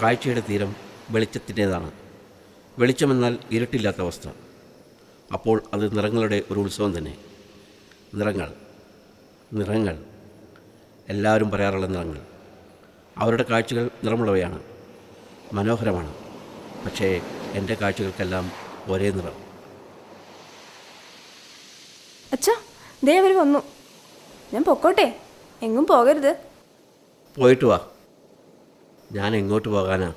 കാഴ്ചയുടെ തീരം വെളിച്ചത്തിൻ്റേതാണ്. വെളിച്ചമെന്നാൽ ഇരുട്ടില്ലാത്ത അവസ്ഥ. അപ്പോൾ അത് നിറങ്ങളുടെ ഒരു ഉത്സവം തന്നെ. നിറങ്ങൾ നിറങ്ങൾ എല്ലാവരും പറയാറുള്ള നിറങ്ങൾ. അവരുടെ കാഴ്ചകൾ നിറമുള്ളവയാണ്, മനോഹരമാണ്. പക്ഷേ എൻ്റെ കാഴ്ചകൾക്കെല്ലാം ഒരേ നിറം. അച്ഛാ, ദേ അവർ വന്നു. ഞാൻ പൊക്കോട്ടെ? എങ്ങും പോകരുത്. പോയിട്ട് വാ. ഞാൻ എങ്ങോട്ട് പോകാനാ?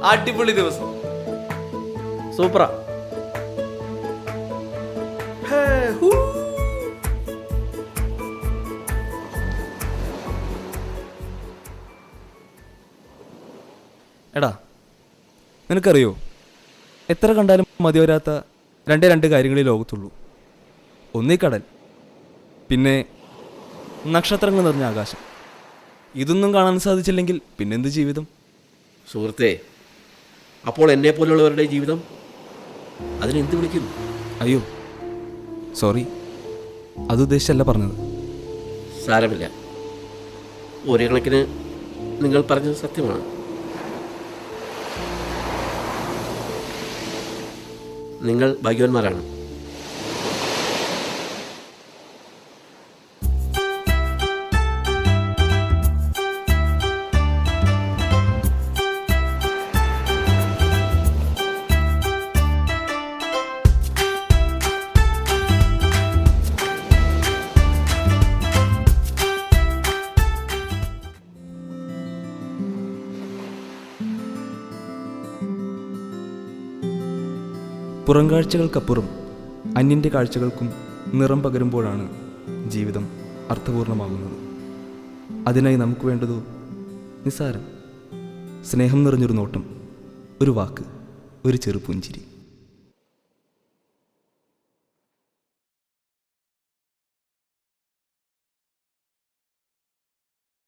അടിപൊളി ദിവസം. സൂപ്പറാ. എടാ, നിനക്കറിയോ, എത്ര കണ്ടാലും മതിവരാത്ത രണ്ട് കാര്യങ്ങളേ ലോകത്തുള്ളൂ. ഒന്നീ കടൽ, പിന്നെ നക്ഷത്രങ്ങൾ നിറഞ്ഞ ആകാശം. ഇതൊന്നും കാണാൻ സാധിച്ചില്ലെങ്കിൽ പിന്നെന്ത് ജീവിതം? സുഹൃത്തേ, അപ്പോൾ എന്നെപ്പോലുള്ളവരുടെ ജീവിതം അതിനെന്ത് വിളിക്കും? അയ്യോ സോറി, അതുദ്ദേശിച്ചല്ല പറഞ്ഞത്. സാരമില്ല. ഒരേ കണക്കിന് നിങ്ങൾ പറഞ്ഞത് സത്യമാണ്. നിങ്ങൾ ഭാഗ്യവാന്മാരാണ്. പുറംകാഴ്ചകൾക്കപ്പുറം അന്യൻ്റെ കാഴ്ചകൾക്കും നിറം പകരുമ്പോഴാണ് ജീവിതം അർത്ഥപൂർണമാകുന്നത്. അതിനായി നമുക്ക് വേണ്ടതോ നിസ്സാരം. സ്നേഹം നിറഞ്ഞൊരു നോട്ടം, ഒരു വാക്ക്, ഒരു ചെറു പുഞ്ചിരി.